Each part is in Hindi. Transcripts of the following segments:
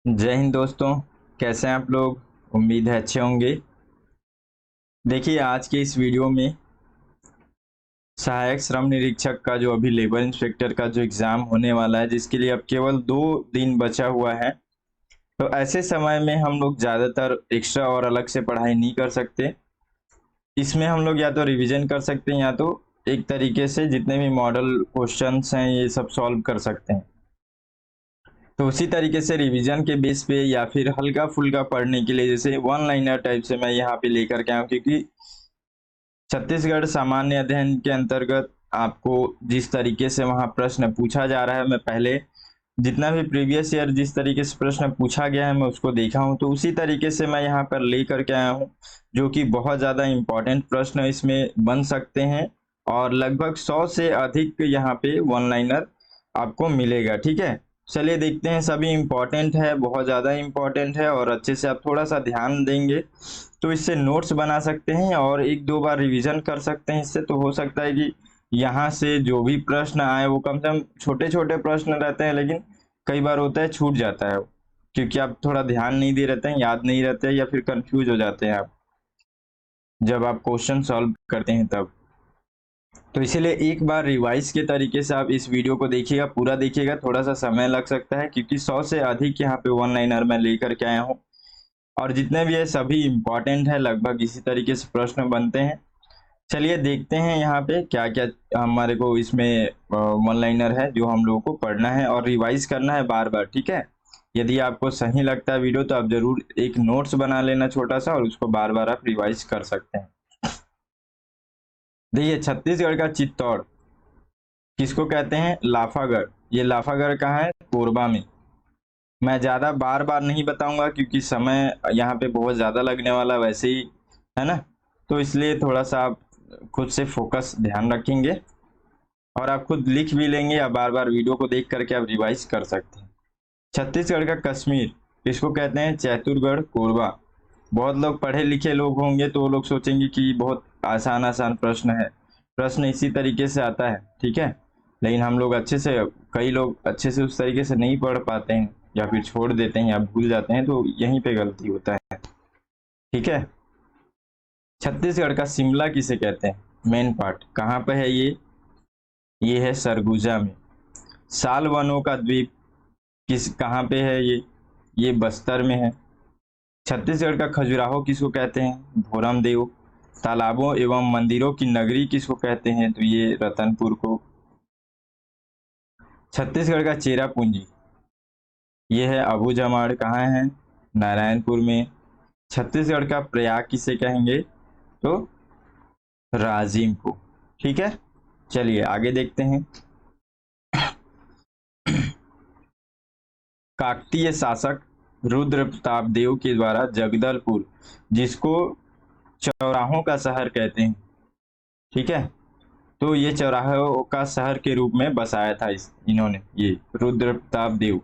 जय हिंद दोस्तों। कैसे हैं आप लोग? उम्मीद है अच्छे होंगे। देखिए, आज के इस वीडियो में सहायक श्रम निरीक्षक का जो अभी लेबर इंस्पेक्टर का जो एग्ज़ाम होने वाला है, जिसके लिए अब केवल 2 दिन बचा हुआ है। तो ऐसे समय में हम लोग ज़्यादातर एक्स्ट्रा और अलग से पढ़ाई नहीं कर सकते। इसमें हम लोग या तो रिवीजन कर सकते हैं या तो एक तरीके से जितने भी मॉडल क्वेश्चंस हैं ये सब सॉल्व कर सकते हैं। तो उसी तरीके से रिवीजन के बेस पे या फिर हल्का फुल्का पढ़ने के लिए जैसे वन लाइनर टाइप से मैं यहाँ पे लेकर के आया हूँ, क्योंकि छत्तीसगढ़ सामान्य अध्ययन के अंतर्गत आपको जिस तरीके से वहाँ प्रश्न पूछा जा रहा है, मैं पहले जितना भी प्रीवियस ईयर जिस तरीके से प्रश्न पूछा गया है मैं उसको देखा हूँ, तो उसी तरीके से मैं यहाँ पर ले करके आया हूँ, जो कि बहुत ज़्यादा इम्पोर्टेंट प्रश्न इसमें बन सकते हैं और लगभग 100 से अधिक यहाँ पे वन लाइनर आपको मिलेगा। ठीक है, चलिए देखते हैं। सभी इम्पोर्टेंट है, बहुत ज़्यादा इम्पोर्टेंट है और अच्छे से आप थोड़ा सा ध्यान देंगे तो इससे नोट्स बना सकते हैं और एक दो बार रिवीजन कर सकते हैं। इससे तो हो सकता है कि यहाँ से जो भी प्रश्न आए वो कम से कम छोटे छोटे प्रश्न रहते हैं, लेकिन कई बार होता है छूट जाता है वो, क्योंकि आप थोड़ा ध्यान नहीं दे रहते हैं, याद नहीं रहते हैं या फिर कंफ्यूज हो जाते हैं आप जब आप क्वेश्चन सॉल्व करते हैं तब। तो इसीलिए एक बार रिवाइज के तरीके से आप इस वीडियो को देखिएगा, पूरा देखिएगा। थोड़ा सा समय लग सकता है क्योंकि 100 से अधिक यहाँ पे वन लाइनर मैं लेकर के आया हूँ और जितने भी है सभी इम्पोर्टेंट है, लगभग इसी तरीके से प्रश्न बनते हैं। चलिए देखते हैं यहाँ पे क्या क्या हमारे को इसमें वन लाइनर है जो हम लोगों को पढ़ना है और रिवाइज करना है बार बार। ठीक है, यदि आपको सही लगता है वीडियो तो आप जरूर एक नोट्स बना लेना छोटा सा और उसको बार बार आप रिवाइज कर सकते हैं। देखिए, छत्तीसगढ़ का चित्तौड़ किसको कहते हैं? लाफागढ़। ये लाफागढ़ कहाँ है? कोरबा में। मैं ज्यादा बार बार नहीं बताऊंगा क्योंकि समय यहाँ पे बहुत ज्यादा लगने वाला वैसे ही है ना, तो इसलिए थोड़ा सा आप खुद से फोकस ध्यान रखेंगे और आप खुद लिख भी लेंगे या बार बार वीडियो को देख करके आप रिवाइज कर सकते हैं। छत्तीसगढ़ का कश्मीर इसको कहते हैं चैतुरगढ़ कोरबा। बहुत लोग पढ़े लिखे लोग होंगे तो वो लोग सोचेंगे कि बहुत आसान आसान प्रश्न है, प्रश्न इसी तरीके से आता है। ठीक है, लेकिन हम लोग अच्छे से, कई लोग अच्छे से उस तरीके से नहीं पढ़ पाते हैं या फिर छोड़ देते हैं या भूल जाते हैं, तो यहीं पे गलती होता है। ठीक है, छत्तीसगढ़ का शिमला किसे कहते हैं? मेन पार्ट कहाँ पे है ये है सरगुजा में। साल वनों का द्वीप किस कहाँ पे है? ये बस्तर में है। छत्तीसगढ़ का खजुराहो किसको कहते हैं? भोरम देव। तालाबों एवं मंदिरों की नगरी किसको कहते हैं? तो ये रतनपुर को। छत्तीसगढ़ का चेरापूंजी ये है अबूझमाड़, कहाँ है? नारायणपुर में। छत्तीसगढ़ का प्रयाग किसे कहेंगे? तो राजिम को। ठीक है, चलिए आगे देखते हैं। काकतीय शासक रुद्र प्रताप देव के द्वारा जगदलपुर, जिसको चौराहों का शहर कहते हैं, ठीक है, तो ये चौराहों का शहर के रूप में बसाया था इन्होंने, ये रुद्र प्रताप देव।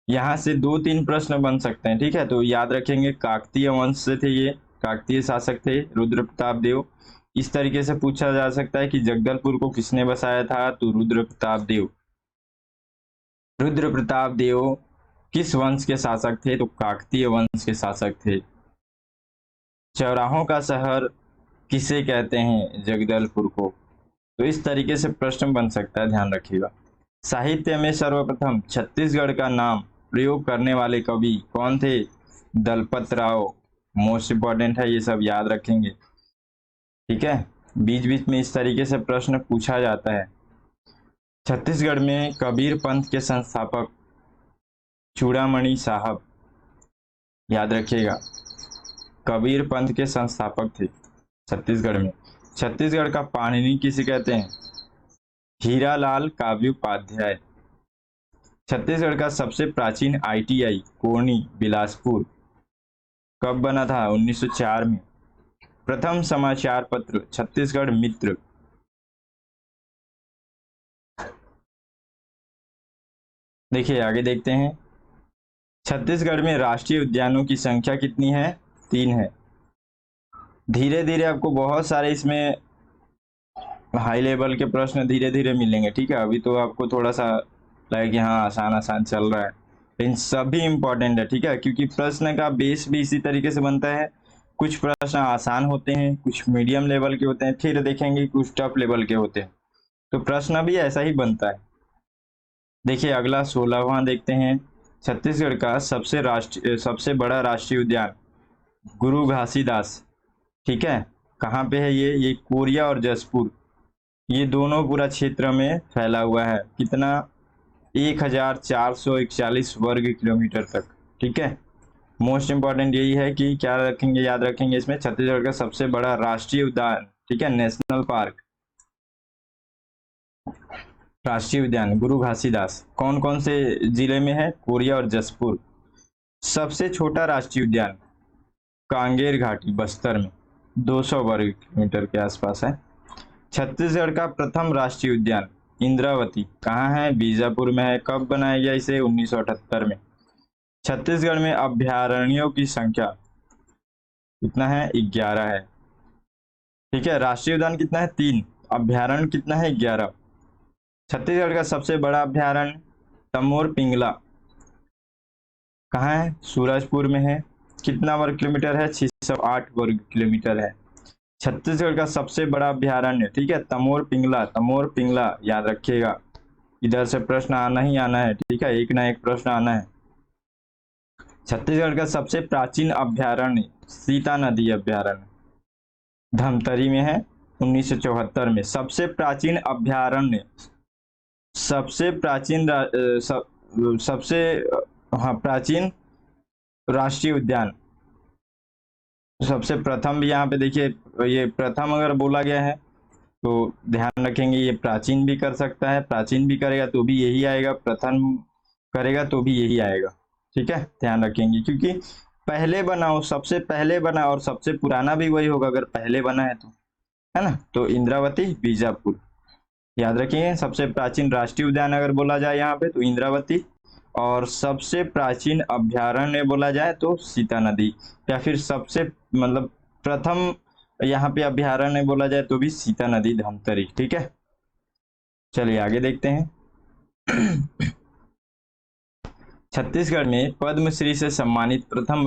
यहाँ से 2-3 प्रश्न बन सकते हैं। ठीक है, तो याद रखेंगे काकतीय वंश से थे, ये काकतीय शासक थे रुद्र प्रताप देव। इस तरीके से पूछा जा सकता है कि जगदलपुर को किसने बसाया था? तो रुद्र प्रताप देव। रुद्र प्रताप देव किस वंश के शासक थे? तो काकतीय वंश के शासक थे। चौराहों का शहर किसे कहते हैं? जगदलपुर को। तो इस तरीके से प्रश्न बन सकता है, ध्यान रखिएगा। साहित्य में सर्वप्रथम छत्तीसगढ़ का नाम प्रयोग करने वाले कवि कौन थे? दलपत राव। मोस्ट इंपॉर्टेंट है, ये सब याद रखेंगे। ठीक है, बीच बीच में इस तरीके से प्रश्न पूछा जाता है। छत्तीसगढ़ में कबीर पंथ के संस्थापक चूड़ामणि साहब, याद रखिएगा, कबीर पंथ के संस्थापक थे छत्तीसगढ़ में। छत्तीसगढ़ का पाणिनि किसे कहते हैं? हीरालाल काव्योपाध्याय। छत्तीसगढ़ का सबसे प्राचीन आईटीआई कोरनी बिलासपुर कब बना था? 1904 में। प्रथम समाचार पत्र छत्तीसगढ़ मित्र। देखिए आगे देखते हैं। छत्तीसगढ़ में राष्ट्रीय उद्यानों की संख्या कितनी है? 3 है। धीरे धीरे आपको बहुत सारे इसमें हाई लेवल के प्रश्न धीरे धीरे मिलेंगे। ठीक है, अभी तो आपको थोड़ा सा लगे कि हाँ आसान आसान चल रहा है, इन सभी इंपॉर्टेंट है, ठीक है, क्योंकि प्रश्न का बेस भी इसी तरीके से बनता है। कुछ प्रश्न आसान होते हैं, कुछ मीडियम लेवल के होते हैं, फिर देखेंगे कुछ टफ लेवल के होते हैं, तो प्रश्न भी ऐसा ही बनता है। देखिए अगला 16वां देखते हैं। छत्तीसगढ़ का सबसे बड़ा राष्ट्रीय उद्यान गुरु घासीदास, ठीक है, कहाँ पे है ये कोरिया और जसपुर, ये दोनों पूरा क्षेत्र में फैला हुआ है। कितना? 1441 वर्ग किलोमीटर तक, ठीक है। मोस्ट इंपॉर्टेंट यही है कि क्या रखेंगे, याद रखेंगे इसमें छत्तीसगढ़ का सबसे बड़ा राष्ट्रीय उद्यान, ठीक है, नेशनल पार्क, राष्ट्रीय उद्यान गुरु घासीदास कौन कौन से जिले में है? कोरिया और जसपुर। सबसे छोटा राष्ट्रीय उद्यान कांगेर घाटी बस्तर में 200 वर्ग किलोमीटर के आसपास है। छत्तीसगढ़ का प्रथम राष्ट्रीय उद्यान इंद्रावती कहाँ है? बीजापुर में है। कब बनाया गया इसे? 1978 में। छत्तीसगढ़ में अभ्यारण्यों की संख्या कितना है? 11 है, ठीक है। राष्ट्रीय उद्यान कितना है? 3। अभ्यारण्य कितना है? 11। छत्तीसगढ़ का सबसे बड़ा अभ्यारण्य तमोर पिंगला कहाँ है? सूरजपुर में है। कितना वर्ग किलोमीटर है? 608 वर्ग किलोमीटर है। छत्तीसगढ़ का सबसे बड़ा अभ्यारण्य, ठीक है, तमोर पिंगला याद रखिएगा, इधर से प्रश्न आना ही आना है, ठीक है, एक ना एक प्रश्न आना है। छत्तीसगढ़ का सबसे प्राचीन अभ्यारण्य सीता नदी अभ्यारण्य धमतरी में है 1974 में। सबसे प्राचीन अभ्यारण्य, सबसे प्राचीन सबसे हाँ प्राचीन राष्ट्रीय उद्यान, सबसे प्रथम भी यहाँ पे देखिए, ये प्रथम अगर बोला गया है तो ध्यान रखेंगे ये प्राचीन भी कर सकता है, प्राचीन भी करेगा तो भी यही आएगा, प्रथम करेगा तो भी यही आएगा, ठीक है, ध्यान रखेंगे, क्योंकि पहले बना हो, सबसे पहले बना और सबसे पुराना भी वही होगा अगर पहले बना है तो, है ना। तो इंद्रावती बीजापुर याद रखिए। सबसे प्राचीन राष्ट्रीय उद्यान अगर बोला जाए यहाँ पे तो इंद्रावती, और सबसे प्राचीन अभ्यारण्य बोला जाए तो सीता नदी, या फिर सबसे मतलब प्रथम यहाँ पे अभ्यारण्य बोला जाए तो भी सीता नदी धमतरी, ठीक है। चलिए आगे देखते हैं। छत्तीसगढ़ में पद्मश्री से सम्मानित प्रथम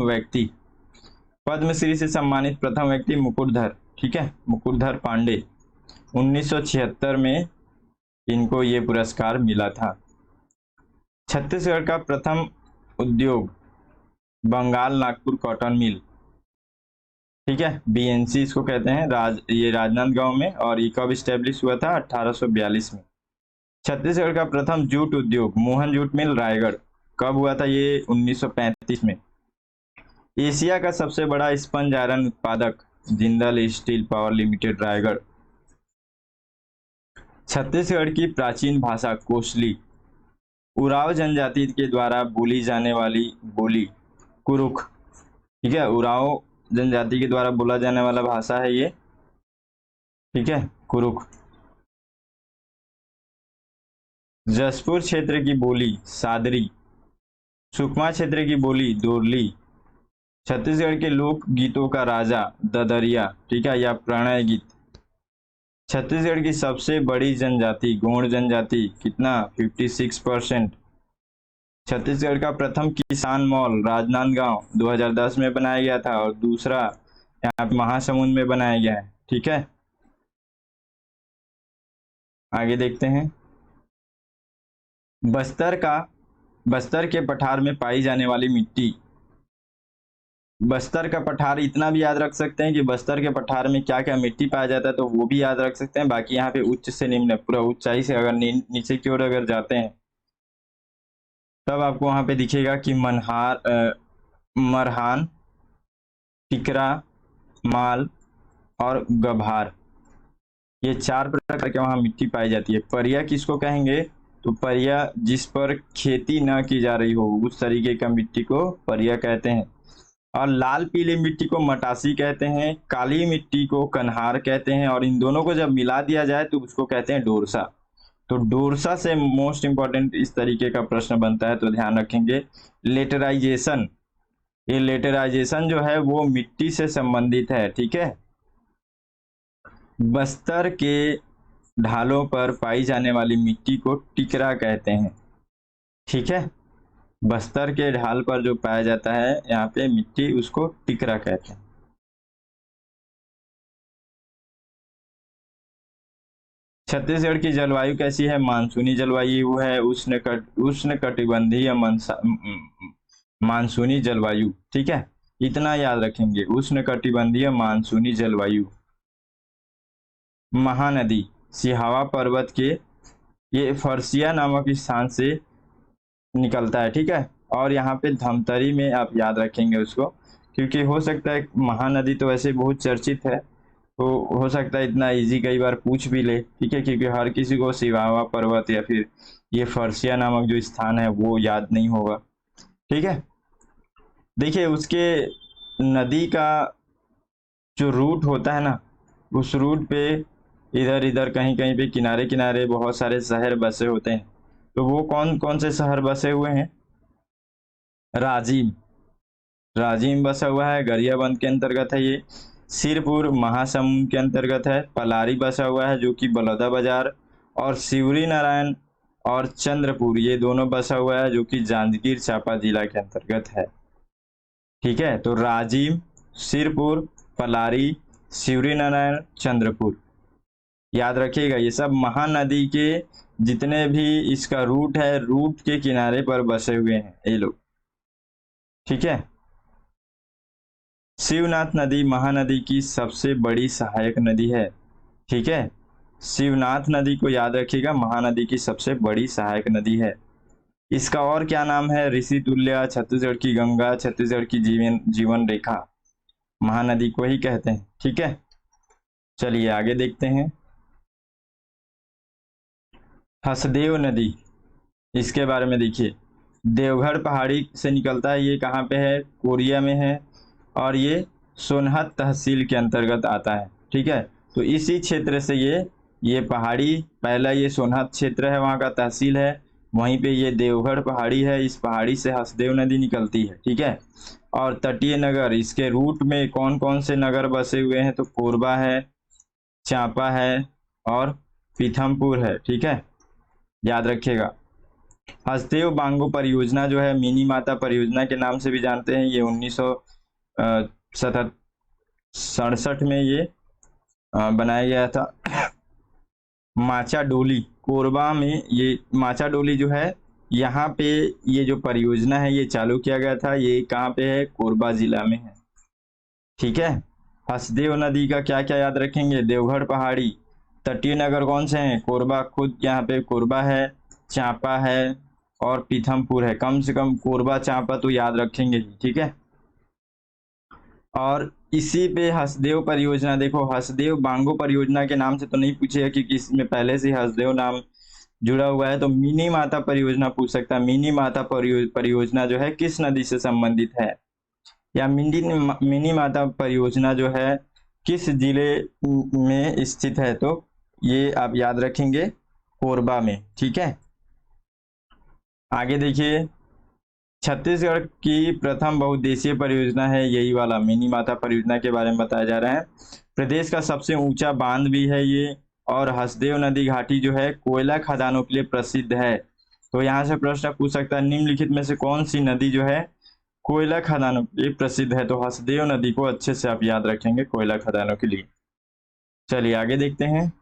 व्यक्ति मुकुटधर, ठीक है, मुकुटधर पांडे 1976 में इनको ये पुरस्कार मिला था। छत्तीसगढ़ का प्रथम उद्योग बंगाल नागपुर कॉटन मिल, ठीक है, बीएनसी इसको कहते हैं, ये राजनांदगांव में, और ये कब स्टैब्लिश हुआ था? 1842 में। छत्तीसगढ़ का प्रथम जूट उद्योग मोहन जूट मिल रायगढ़, कब हुआ था? ये 1935 में। एशिया का सबसे बड़ा स्पंज आयरन उत्पादक Jindal steel power limited Raigarh. Chhattisgarh की प्राचीन भाषा कोसली, उराव जनजाति के द्वारा बोली जाने वाली बोली कुरुख, ठीक है, उराव जनजाति के द्वारा बोला जाने वाला भाषा है ये, ठीक है, कुरुख। जसपुर क्षेत्र की बोली सादरी, सुकमा क्षेत्र की बोली दोरली, छत्तीसगढ़ के लोक गीतों का राजा ददरिया, ठीक है, या प्रणय गीत। छत्तीसगढ़ की सबसे बड़ी जनजाति गोंड जनजाति, कितना? 56%। छत्तीसगढ़ का प्रथम किसान मॉल राजनांदगांव 2010 में बनाया गया था, और दूसरा यहाँ महासमुंद में बनाया गया है, ठीक है। आगे देखते हैं। बस्तर के पठार में पाई जाने वाली मिट्टी, बस्तर का पठार इतना भी याद रख सकते हैं कि बस्तर के पठार में क्या क्या मिट्टी पाया जाता है, तो वो भी याद रख सकते हैं। बाकी यहाँ पे उच्च से निम्न, पूरा ऊंचाई से अगर नीचे की ओर अगर जाते हैं तब आपको वहां पे दिखेगा कि मरहान, टिकरा, माल और गभार, ये 4 प्रकार के वहां मिट्टी पाई जाती है। परिया किसको कहेंगे? तो परिया जिस पर खेती न की जा रही हो उस तरीके का मिट्टी को परिया कहते हैं। और लाल पीली मिट्टी को मटासी कहते हैं, काली मिट्टी को कन्हार कहते हैं, और इन दोनों को जब मिला दिया जाए तो उसको कहते हैं डोरसा। तो डोरसा से मोस्ट इंपॉर्टेंट इस तरीके का प्रश्न बनता है, तो ध्यान रखेंगे। लेटराइजेशन, ये लेटराइजेशन जो है वो मिट्टी से संबंधित है, ठीक है। बस्तर के ढालों पर पाई जाने वाली मिट्टी को टिकरा कहते हैं, ठीक है। बस्तर के ढाल पर जो पाया जाता है यहाँ पे मिट्टी, उसको टिकरा कहते हैं। छत्तीसगढ़ की जलवायु कैसी है? मानसूनी जलवायु है, उष्ण कटिबंधीय मानसूनी जलवायु। ठीक है, इतना याद रखेंगे, उष्ण कटिबंधीय मानसूनी जलवायु। महानदी सिहावा पर्वत के ये फरसिया नामक स्थान से निकलता है। ठीक है, और यहाँ पे धमतरी में आप याद रखेंगे उसको, क्योंकि हो सकता है महानदी तो वैसे बहुत चर्चित है, तो हो सकता है इतना इजी कई बार पूछ भी ले। ठीक है, क्योंकि हर किसी को सिहावा पर्वत या फिर ये फरसिया नामक जो स्थान है वो याद नहीं होगा। ठीक है, देखिए उसके नदी का जो रूट होता है ना, उस रूट पे इधर इधर कहीं कहीं पे किनारे किनारे बहुत सारे शहर बसे होते हैं। तो वो कौन कौन से शहर बसे हुए हैं? राजिम, राजिम बसा हुआ है, गरियाबंद के अंतर्गत है ये। सिरपुर महासमुंद के अंतर्गत है। पलारी बसा हुआ है जो कि बलौदा बाजार, और शिवरी नारायण और चंद्रपुर ये दोनों बसा हुआ है जो कि जांजगीर चांपा जिला के अंतर्गत है। ठीक है, तो राजिम, सिरपुर, पलारी, शिवरी नारायण, चंद्रपुर, याद रखिएगा ये सब महानदी के जितने भी इसका रूट है, रूट के किनारे पर बसे हुए हैं ये लोग। ठीक है, शिवनाथ नदी महानदी की सबसे बड़ी सहायक नदी है। ठीक है, शिवनाथ नदी को याद रखिएगा, महानदी की सबसे बड़ी सहायक नदी है। इसका और क्या नाम है? ऋषि तुल्य, छत्तीसगढ़ की गंगा, छत्तीसगढ़ की जीवन रेखा, महानदी को ही कहते हैं। ठीक है, चलिए आगे देखते हैं। हसदेव नदी, इसके बारे में देखिए, देवघर पहाड़ी से निकलता है। ये कहाँ पे है? कोरिया में है, और ये सोनहत तहसील के अंतर्गत आता है। ठीक है, तो इसी क्षेत्र से ये पहाड़ी, पहला ये सोनहत क्षेत्र है, वहाँ का तहसील है, वहीं पे ये देवघर पहाड़ी है, इस पहाड़ी से हसदेव नदी निकलती है। ठीक है, और तटीय नगर, इसके रूट में कौन कौन से नगर बसे हुए हैं? तो कोरबा है, चांपा है, और पीथमपुर है। ठीक है, याद रखिएगा। हसदेव बांगो परियोजना जो है, मिनी माता परियोजना के नाम से भी जानते हैं, ये 1967 में ये बनाया गया था। माचा डोली, कोरबा में ये माचा डोली जो है, यहाँ पे ये जो परियोजना है ये चालू किया गया था। ये कहाँ पे है? कोरबा जिला में है। ठीक है, हसदेव नदी का क्या क्या याद रखेंगे? देवघर पहाड़ी, तटीय नगर कौन से हैं? कोरबा, खुद यहाँ पे कोरबा है, चांपा है, और पीथमपुर है। कम से कम कोरबा चांपा तो याद रखेंगे। ठीक है, और इसी पे हसदेव परियोजना, देखो हसदेव बांगो परियोजना के नाम से तो नहीं पूछेगा क्योंकि इसमें पहले से हसदेव नाम जुड़ा हुआ है, तो मिनी माता परियोजना पूछ सकता है। मिनी माता परियोजना जो है किस नदी से संबंधित है? या मिनी माता परियोजना जो है किस जिले में स्थित है? तो ये आप याद रखेंगे, कोरबा में। ठीक है, आगे देखिए, छत्तीसगढ़ की प्रथम बहुउद्देशीय परियोजना है यही वाला मिनी माता परियोजना के बारे में बताया जा रहा है। प्रदेश का सबसे ऊंचा बांध भी है ये, और हसदेव नदी घाटी जो है कोयला खदानों के लिए प्रसिद्ध है। तो यहाँ से प्रश्न पूछ सकता है, निम्नलिखित में से कौन सी नदी जो है कोयला खदानों के लिए प्रसिद्ध है? तो हसदेव नदी को अच्छे से आप याद रखेंगे कोयला खदानों के लिए। चलिए आगे देखते हैं।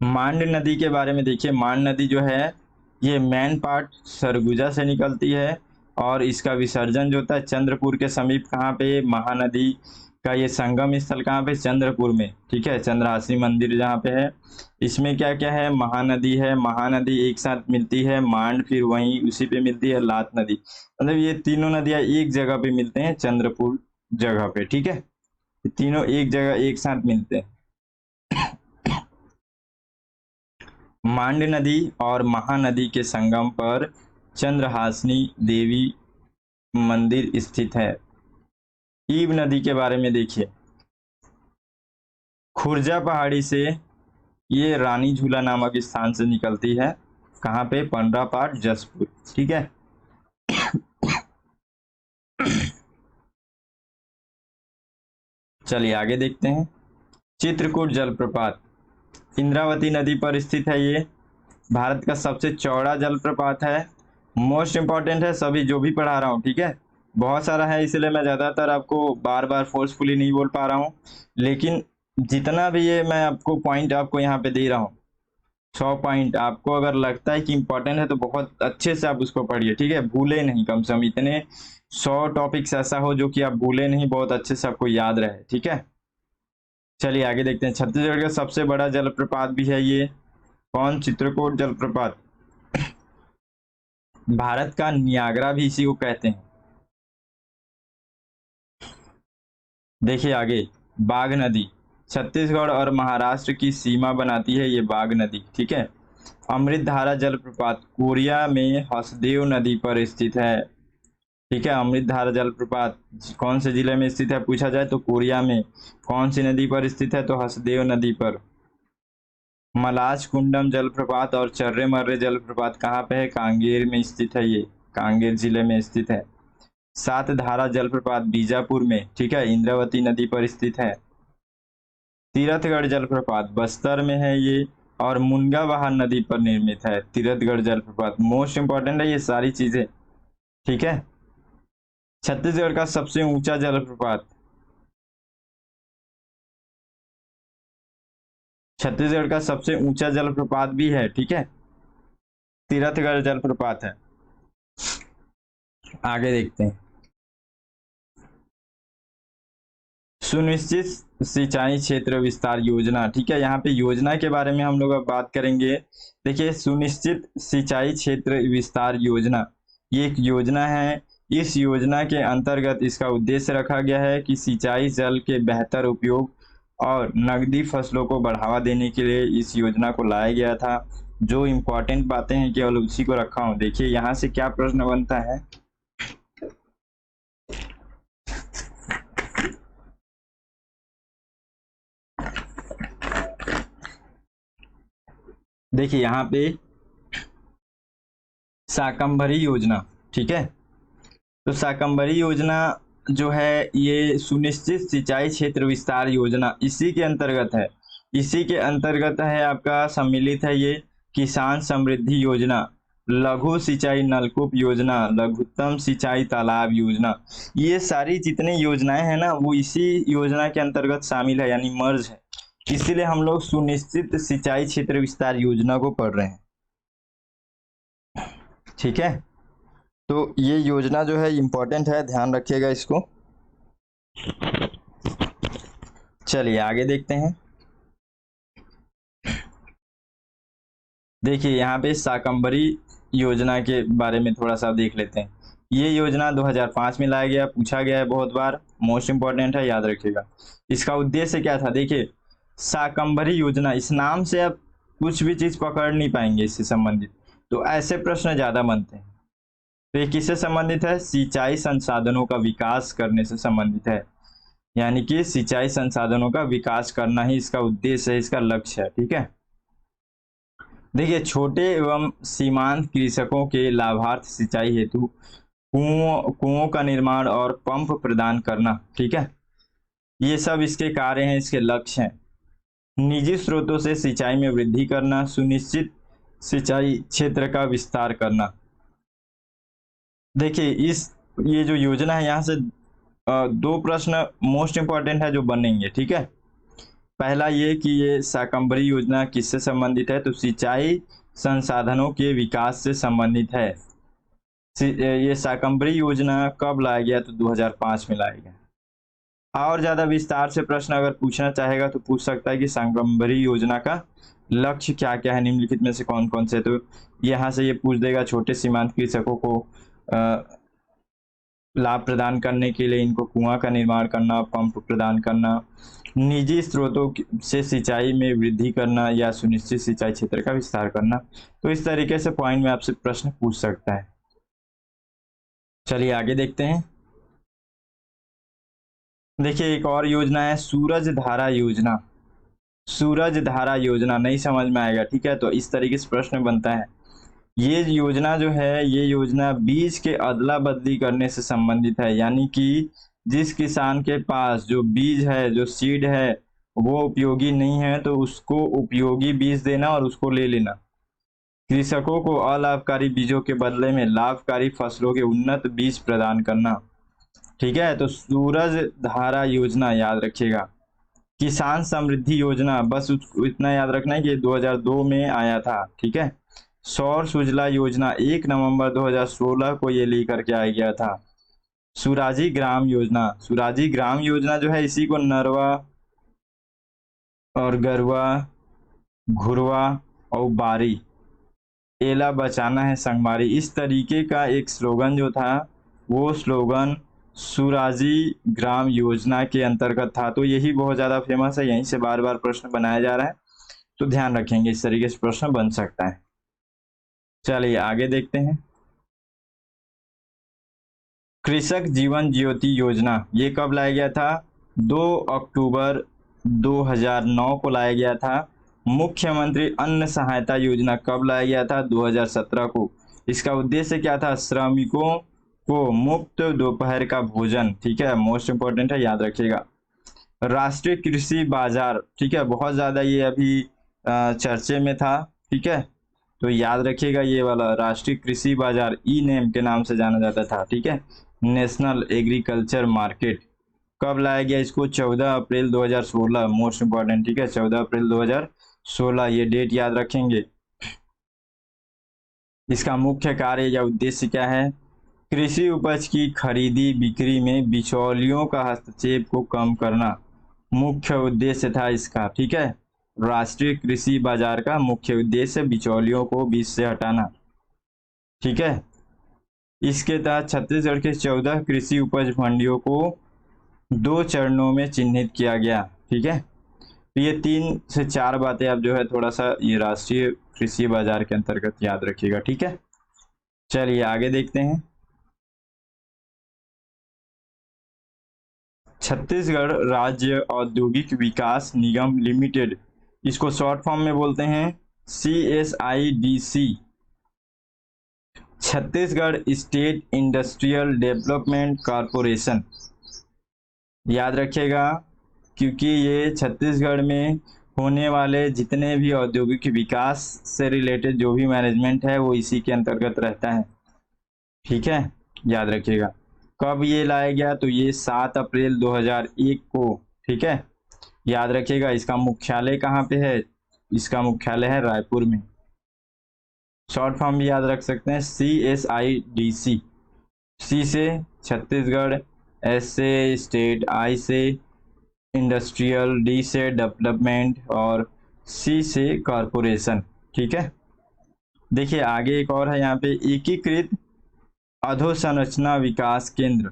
मांड नदी के बारे में देखिए, मांड नदी जो है ये मेन पार्ट सरगुजा से निकलती है, और इसका विसर्जन जो होता है चंद्रपुर के समीप। कहाँ पे? महानदी का ये संगम स्थल कहाँ पे? चंद्रपुर में। ठीक है, चंद्रहासी मंदिर जहाँ पे है। इसमें क्या क्या है? महानदी है, महानदी एक साथ मिलती है, मांड फिर वहीं उसी पे मिलती है, लात नदी, मतलब ये तीनों नदियां एक जगह पे मिलते हैं, चंद्रपुर जगह पे। ठीक है, तीनों एक जगह एक साथ मिलते हैं। मांड नदी और महानदी के संगम पर चंद्रहासिनी देवी मंदिर स्थित है। ईब नदी के बारे में देखिए, खुर्जा पहाड़ी से ये रानी झूला नामक स्थान से निकलती है। कहाँ पे? पंडरापाट, जसपुर। ठीक है, चलिए आगे देखते हैं। चित्रकूट जलप्रपात इंद्रावती नदी पर स्थित है। ये भारत का सबसे चौड़ा जलप्रपात है। मोस्ट इम्पॉर्टेंट है सभी जो भी पढ़ा रहा हूँ, ठीक है। बहुत सारा है इसलिए मैं ज़्यादातर आपको बार बार फोर्सफुली नहीं बोल पा रहा हूँ, लेकिन जितना भी ये मैं आपको पॉइंट आपको यहाँ पे दे रहा हूँ, 100 पॉइंट, आपको अगर लगता है कि इम्पोर्टेंट है तो बहुत अच्छे से आप उसको पढ़िए, ठीक है। भूले नहीं, कम से कम इतने 100 टॉपिक्स ऐसा हो जो कि आप भूले नहीं, बहुत अच्छे से आपको याद रहे, ठीक है। चलिए आगे देखते हैं। छत्तीसगढ़ का सबसे बड़ा जलप्रपात भी है ये, कौन? चित्रकूट जलप्रपात। भारत का नियाग्रा भी इसी को कहते हैं। देखिए आगे, बाघ नदी, छत्तीसगढ़ और महाराष्ट्र की सीमा बनाती है ये बाघ नदी, ठीक है। अमृतधारा जलप्रपात कोरिया में हसदेव नदी पर स्थित है, ठीक है। अमृतधारा जलप्रपात कौन से जिले में स्थित है पूछा जाए तो कोरिया में। कौन सी नदी पर स्थित है तो हसदेव नदी पर। मलाज कुंडम जलप्रपात और चर्रे मर्रे जलप्रपात कहाँ पे है? कांगेर में स्थित है ये, कांगेर जिले में स्थित है। सात धारा जलप्रपात बीजापुर में, ठीक है, इंद्रावती नदी पर स्थित है। तीरथगढ़ जलप्रपात बस्तर में है ये, और मुनगाबहार नदी पर निर्मित है तीरथगढ़ जलप्रपात। मोस्ट इंपॉर्टेंट है ये सारी चीजें, ठीक है। छत्तीसगढ़ का सबसे ऊंचा जलप्रपात, छत्तीसगढ़ का सबसे ऊंचा जलप्रपात भी है, ठीक है, तीरथगढ़ जलप्रपात है। आगे देखते हैं। सुनिश्चित सिंचाई क्षेत्र विस्तार योजना, ठीक है। यहाँ पे योजना के बारे में हम लोग अब बात करेंगे। देखिए, सुनिश्चित सिंचाई क्षेत्र विस्तार योजना, ये एक योजना है। इस योजना के अंतर्गत इसका उद्देश्य रखा गया है कि सिंचाई जल के बेहतर उपयोग और नकदी फसलों को बढ़ावा देने के लिए इस योजना को लाया गया था। जो इम्पोर्टेंट बातें हैं केवल उसी को रखा हूँ। देखिए यहाँ से क्या प्रश्न बनता है। देखिए यहाँ पे शाकंभरी योजना, ठीक है। तो शाकंभरी योजना जो है ये सुनिश्चित सिंचाई क्षेत्र विस्तार योजना इसी के अंतर्गत है। इसी के अंतर्गत है आपका सम्मिलित है ये किसान समृद्धि योजना, लघु सिंचाई नलकूप योजना, लघुत्तम सिंचाई तालाब योजना। ये सारी जितनी योजनाएं हैं ना वो इसी योजना के अंतर्गत शामिल है, यानी मर्ज है। इसीलिए हम लोग सुनिश्चित सिंचाई क्षेत्र विस्तार योजना को पढ़ रहे हैं, ठीक है। तो ये योजना जो है इम्पोर्टेंट है, ध्यान रखिएगा इसको। चलिए आगे देखते हैं। देखिए यहाँ पे शाकंभरी योजना के बारे में थोड़ा सा देख लेते हैं। ये योजना 2005 में लाया गया, पूछा गया है बहुत बार, मोस्ट इंपॉर्टेंट है, याद रखिएगा। इसका उद्देश्य क्या था? देखिए शाकंभरी योजना, इस नाम से आप कुछ भी चीज पकड़ नहीं पाएंगे इससे संबंधित, तो ऐसे प्रश्न ज्यादा बनते हैं। तो ये किससे संबंधित है? सिंचाई संसाधनों का विकास करने से संबंधित है, यानी कि सिंचाई संसाधनों का विकास करना ही इसका उद्देश्य है, इसका लक्ष्य है, ठीक है। देखिए छोटे एवं सीमांत कृषकों के लाभार्थ सिंचाई हेतु कुओं का निर्माण और पंप प्रदान करना, ठीक है, ये सब इसके कार्य हैं, इसके लक्ष्य हैं। निजी स्रोतों से सिंचाई में वृद्धि करना, सुनिश्चित सिंचाई क्षेत्र का विस्तार करना। देखिए ये जो योजना है यहाँ से दो प्रश्न मोस्ट इंपॉर्टेंट है जो बनेंगे, ठीक है। पहला ये कि ये शाकंभरी योजना किससे संबंधित है? तो सिंचाई संसाधनों के विकास से संबंधित है। ये शाकंभरी योजना कब लाया गया? तो 2005 में लाया गया। और ज्यादा विस्तार से प्रश्न अगर पूछना चाहेगा तो पूछ सकता है कि शाकंभरी योजना का लक्ष्य क्या क्या है, निम्नलिखित में से कौन कौन से। तो यहाँ से ये पूछ देगा छोटे सीमांत कृषकों को लाभ प्रदान करने के लिए इनको कुआं का निर्माण करना, पंप प्रदान करना, निजी स्रोतों से सिंचाई में वृद्धि करना, या सुनिश्चित सिंचाई क्षेत्र का विस्तार करना। तो इस तरीके से पॉइंट में आपसे प्रश्न पूछ सकता है। चलिए आगे देखते हैं। देखिए एक और योजना है सूरज धारा योजना। सूरज धारा योजना नहीं समझ में आएगा, ठीक है, तो इस तरीके से प्रश्न बनता है। ये योजना जो है, ये योजना बीज के अदला बदली करने से संबंधित है, यानी कि जिस किसान के पास जो बीज है, जो सीड है वो उपयोगी नहीं है, तो उसको उपयोगी बीज देना और उसको ले लेना। कृषकों को अलाभकारी बीजों के बदले में लाभकारी फसलों के उन्नत बीज प्रदान करना। ठीक है, तो सूरज धारा योजना याद रखिएगा। किसान समृद्धि योजना, बस इतना याद रखना है कि 2002 में आया था। ठीक है, सौर सुजला योजना 1 नवंबर 2016 को ये लेकर के आया गया था। सुराजी ग्राम योजना, सुराजी ग्राम योजना जो है इसी को नरवा और गरवा, घुरवा और बारी, एला बचाना है संगमारी, इस तरीके का एक स्लोगन जो था वो स्लोगन सुराजी ग्राम योजना के अंतर्गत था। तो यही बहुत ज़्यादा फेमस है, यहीं से बार बार प्रश्न बनाया जा रहा है, तो ध्यान रखेंगे, इस तरीके से प्रश्न बन सकता है। चलिए आगे देखते हैं। कृषक जीवन ज्योति योजना ये कब लाया गया था? 2 अक्टूबर 2009 को लाया गया था। मुख्यमंत्री अन्न सहायता योजना कब लाया गया था? 2017 को। इसका उद्देश्य क्या था? श्रमिकों को मुफ्त दोपहर का भोजन। ठीक है, मोस्ट इंपॉर्टेंट है, याद रखिएगा। राष्ट्रीय कृषि बाजार, ठीक है, बहुत ज़्यादा ये अभी चर्चे में था। ठीक है, तो याद रखिएगा ये वाला राष्ट्रीय कृषि बाजार ई नेम के नाम से जाना जाता था। ठीक है, नेशनल एग्रीकल्चर मार्केट कब लाया गया इसको? 14 अप्रैल 2016, मोस्ट इंपॉर्टेंट। ठीक है, 14 अप्रैल 2016, ये डेट याद रखेंगे। इसका मुख्य कार्य या उद्देश्य क्या है? कृषि उपज की खरीदी बिक्री में बिचौलियों का हस्तक्षेप को कम करना मुख्य उद्देश्य था इसका। ठीक है, राष्ट्रीय कृषि बाजार का मुख्य उद्देश्य बिचौलियों को बीच से हटाना। ठीक है, इसके तहत छत्तीसगढ़ के 14 कृषि उपज मंडियों को 2 चरणों में चिन्हित किया गया। ठीक है, तो ये 3 से 4 बातें आप जो है थोड़ा सा ये राष्ट्रीय कृषि बाजार के अंतर्गत याद रखिएगा। ठीक है, चलिए आगे देखते हैं। छत्तीसगढ़ राज्य औद्योगिक विकास निगम लिमिटेड, इसको शॉर्ट फॉर्म में बोलते हैं CSIDC, Chhattisgarh state industrial development corporation. याद रखिएगा, क्योंकि ये छत्तीसगढ़ में होने वाले जितने भी औद्योगिक विकास से रिलेटेड जो भी मैनेजमेंट है वो इसी के अंतर्गत रहता है। ठीक है, याद रखिएगा। कब ये लाया गया? तो ये 7 अप्रैल 2001 को। ठीक है, याद रखिएगा। इसका मुख्यालय कहाँ पे है? इसका मुख्यालय है रायपुर में। शॉर्ट फॉर्म भी याद रख सकते हैं CSIDC। C से छत्तीसगढ़, S से स्टेट, I से इंडस्ट्रियल, D से डेवलपमेंट और C से कॉरपोरेशन। ठीक है, देखिए आगे एक और है यहाँ पे, एकीकृत अधोसंरचना विकास केंद्र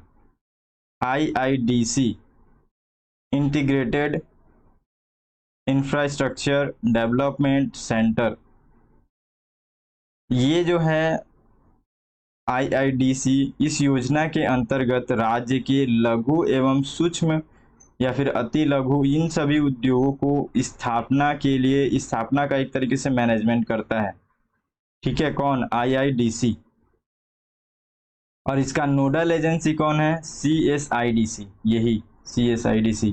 IIDC, integrated infrastructure development centre. ये जो है IIDC, इस योजना के अंतर्गत राज्य के लघु एवं सूक्ष्म या फिर अति लघु इन सभी उद्योगों को स्थापना के लिए, स्थापना का एक तरीके से मैनेजमेंट करता है। ठीक है, कौन? IIDC। और इसका नोडल एजेंसी कौन है? CSIDC, यही CSIDC।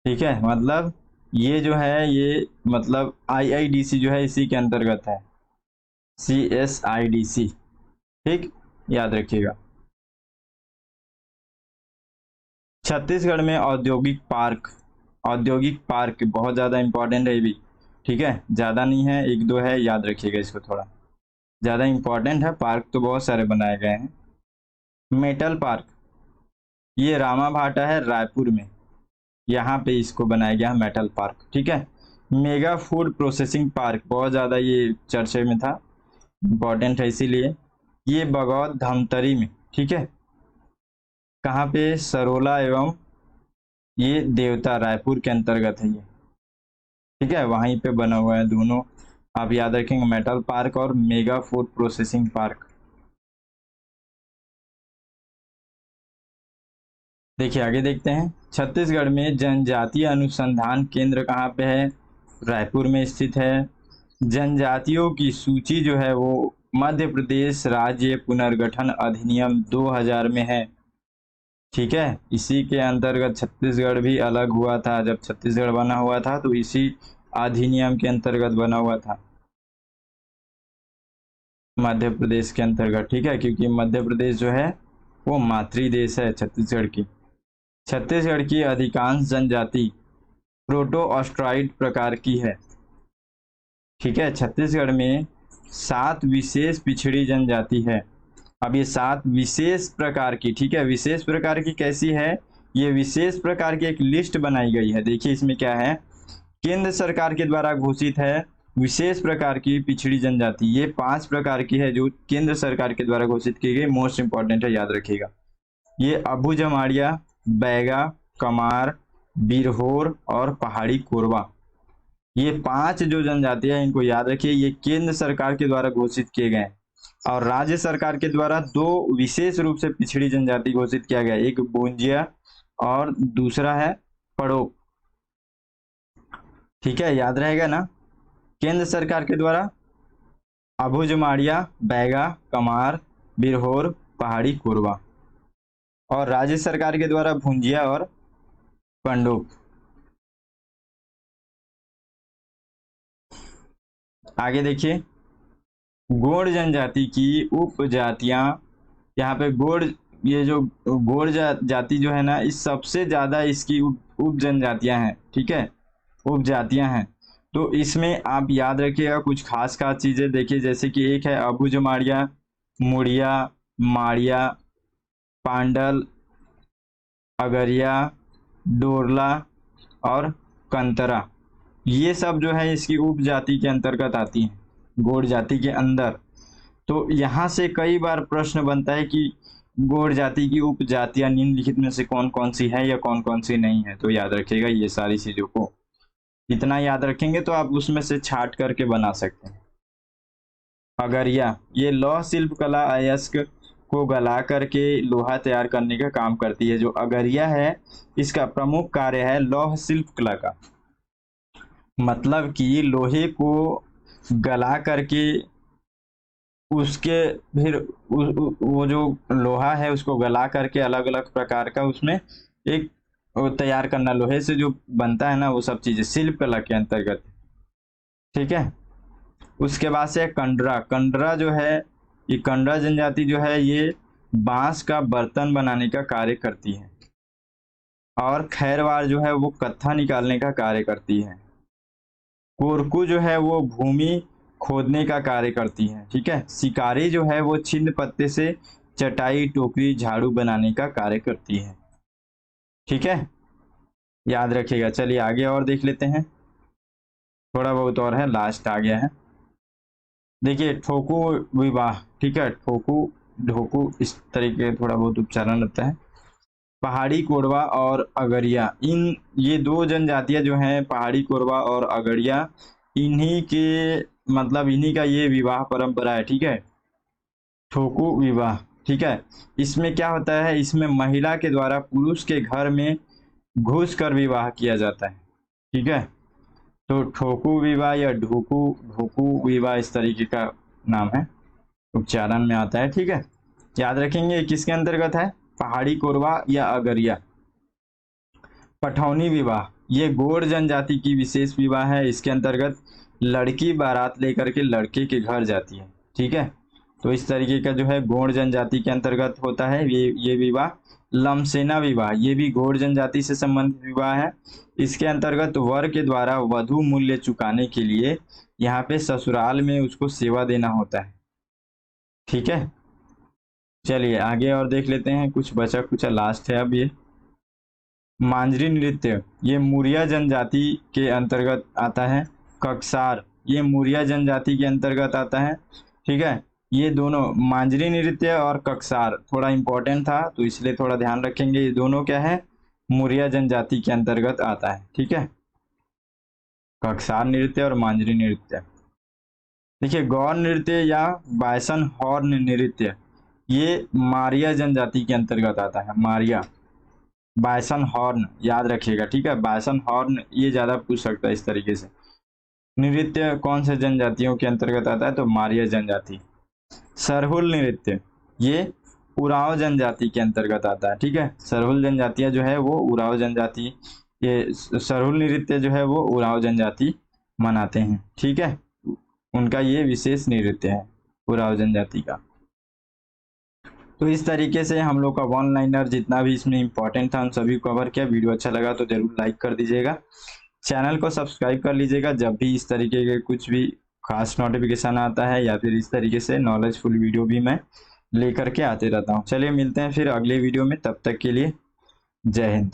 ठीक है, मतलब ये जो है ये मतलब IIDC जो है इसी के अंतर्गत है, CSIDC। ठीक, याद रखिएगा। छत्तीसगढ़ में औद्योगिक पार्क, औद्योगिक पार्क बहुत ज़्यादा इंपॉर्टेंट है ये भी। ठीक है, ज़्यादा नहीं है, 1-2 है, याद रखिएगा इसको, थोड़ा ज़्यादा इंपॉर्टेंट है। पार्क तो बहुत सारे बनाए गए हैं। मेटल पार्क, ये रामाभाटा है रायपुर में, यहाँ पे इसको बनाया गया है मेटल पार्क। ठीक है, मेगा फूड प्रोसेसिंग पार्क बहुत ज़्यादा ये चर्चे में था, इम्पॉर्टेंट है इसीलिए। ये बगौद धमतरी में। ठीक है, कहाँ पे? सरोला एवं ये देवता, रायपुर के अंतर्गत है ये। ठीक है, वहीं पे बना हुआ है दोनों, आप याद रखेंगे, मेटल पार्क और मेगा फूड प्रोसेसिंग पार्क। देखिए आगे देखते हैं। छत्तीसगढ़ में जनजातीय अनुसंधान केंद्र कहाँ पे है? रायपुर में स्थित है। जनजातियों की सूची जो है वो मध्य प्रदेश राज्य पुनर्गठन अधिनियम 2000 में है। ठीक है, इसी के अंतर्गत छत्तीसगढ़ भी अलग हुआ था, जब छत्तीसगढ़ बना हुआ था तो इसी अधिनियम के अंतर्गत बना हुआ था। मध्य प्रदेश के अंतर्गत, ठीक है, क्योंकि मध्य प्रदेश जो है वो मातृ देश है छत्तीसगढ़ की। छत्तीसगढ़ की अधिकांश जनजाति प्रोटो ऑस्ट्रॉइड प्रकार की है, ठीक है। छत्तीसगढ़ में 7 विशेष पिछड़ी जनजाति है। अब ये 7 विशेष प्रकार की, ठीक है, विशेष प्रकार की कैसी है, ये विशेष प्रकार की एक लिस्ट बनाई गई है। देखिए इसमें क्या है, केंद्र सरकार के द्वारा घोषित है विशेष प्रकार की पिछड़ी जनजाति, ये 5 प्रकार की है जो केंद्र सरकार के द्वारा घोषित की गई। मोस्ट इंपॉर्टेंट है, याद रखिएगा। ये अबू जमाड़िया, बैगा, कमार, बिरहोर और पहाड़ी कोरवा, ये 5 जो जनजातियां हैं इनको याद रखिए, ये केंद्र सरकार के द्वारा घोषित किए गए। और राज्य सरकार के द्वारा 2 विशेष रूप से पिछड़ी जनजाति घोषित किया गया, एक भूंजिया और दूसरा है पड़ोक, ठीक है, याद रहेगा ना। केंद्र सरकार के द्वारा अबू जमाड़िया, बैगा, कमार, बिरहोर, पहाड़ी कोरवा, और राज्य सरकार के द्वारा भुंजिया और पंडोक। आगे देखिए, गोंड जनजाति की उपजातियां, यहाँ पे गोंड, ये जो गोंड जाति जो है ना, इस सबसे ज्यादा इसकी उप जनजातियां हैं, ठीक है, उपजातियां हैं। तो इसमें आप याद रखिएगा कुछ खास खास चीजें। देखिए जैसे कि एक है अबू जमाड़िया, मुड़िया, माड़िया, पांडल, अगरिया, डोरला और कंतरा, ये सब जो है इसकी उपजाति के अंतर्गत आती हैं, गोंड जाति के अंदर। तो यहाँ से कई बार प्रश्न बनता है कि गोंड जाति की उपजातियां निम्नलिखित में से कौन कौन सी है या कौन कौन सी नहीं है। तो याद रखिएगा ये सारी चीजों को, इतना याद रखेंगे तो आप उसमें से छाट करके बना सकते हैं। अगरिया, ये लौह शिल्प कला अयस्क को गला करके लोहा तैयार करने का काम करती है। जो अगरिया है इसका प्रमुख कार्य है लौह शिल्प कला का, मतलब कि लोहे को गला करके उसके फिर वो जो लोहा है उसको गला करके अलग अलग प्रकार का उसमें एक वो तैयार करना, लोहे से जो बनता है ना वो सब चीजें शिल्प कला के अंतर्गत, ठीक है। उसके बाद से कंडरा, कंडरा जो है, ये कंडरा जनजाति जो है ये बांस का बर्तन बनाने का कार्य करती है। और खैरवार जो है वो कत्था निकालने का कार्य करती है। कोरकू जो है वो भूमि खोदने का कार्य करती है, ठीक है। शिकारी जो है वो छिंद पत्ते से चटाई, टोकरी, झाड़ू बनाने का कार्य करती है, ठीक है, याद रखिएगा। चलिए आगे और देख लेते हैं, थोड़ा बहुत और है, लास्ट आ गया है। देखिए ठोकू विवाह, ठीक है, ठोकू ढोकू इस तरीके थोड़ा बहुत उच्चारण लगता है। पहाड़ी कोरवा और अगरिया, इन ये 2 जनजातियां जो हैं पहाड़ी कोरवा और अगरिया, इन्हीं के मतलब इन्हीं का ये विवाह परंपरा है, ठीक है, ठोकू विवाह, ठीक है। इसमें क्या होता है, इसमें महिला के द्वारा पुरुष के घर में घुस कर विवाह किया जाता है, ठीक है। तो ठोकू विवाह या ढोकू ढोकू विवाह इस तरीके का नाम है, उच्चारण में आता है, ठीक है, याद रखेंगे। किसके अंतर्गत है, पहाड़ी कोरवा या अगरिया। पठौनी विवाह, ये गोंड जनजाति की विशेष विवाह है, इसके अंतर्गत लड़की बारात लेकर के लड़के के घर जाती है, ठीक है। तो इस तरीके का जो है गोंड जनजाति के अंतर्गत होता है ये विवाह। लमसेना विवाह, ये भी गोंड जनजाति से संबंधित विवाह है। इसके अंतर्गत वर के द्वारा वधु मूल्य चुकाने के लिए यहाँ पे ससुराल में उसको सेवा देना होता है, ठीक है। चलिए आगे और देख लेते हैं, कुछ बचा कुचा लास्ट है अब ये। मांझरी नृत्य, ये मुरिया जनजाति के अंतर्गत आता है। ककसार, ये मुरिया जनजाति के अंतर्गत आता है, ठीक है। ये दोनों मांझरी नृत्य और ककसार थोड़ा इंपॉर्टेंट था तो इसलिए थोड़ा ध्यान रखेंगे, ये दोनों क्या है, मुरिया जनजाति के अंतर्गत आता है, ठीक है, ककसार नृत्य और मांझरी नृत्य। देखिए गौर नृत्य या बायसन हॉर्न नृत्य, ये मारिया जनजाति के अंतर्गत आता है, मारिया। बायसन हॉर्न याद रखिएगा, ठीक है, बायसन हॉर्न ये ज्यादा पूछ सकता है इस तरीके से। नृत्य कौन से जनजातियों के अंतर्गत आता है, तो मारिया जनजाति। सरहुल नृत्य, ये उराव जनजाति के अंतर्गत आता है, ठीक है। सरहुल जनजातियां जो है वो उराव जनजाति, ये सरहुल नृत्य जो है वो उराव जनजाति मनाते हैं, ठीक है, उनका ये विशेष नृत्य है। उराव जनजाति का। तो इस तरीके से हम लोग का वन लाइनर जितना भी इसमें इंपॉर्टेंट था उन सभी को कवर किया। वीडियो अच्छा लगा तो जरूर लाइक कर दीजिएगा, चैनल को सब्सक्राइब कर लीजिएगा। जब भी इस तरीके के कुछ भी खास नोटिफिकेशन आता है या फिर इस तरीके से नॉलेजफुल वीडियो भी मैं लेकर के आते रहता हूँ। चलिए मिलते हैं फिर अगले वीडियो में, तब तक के लिए जय हिंद।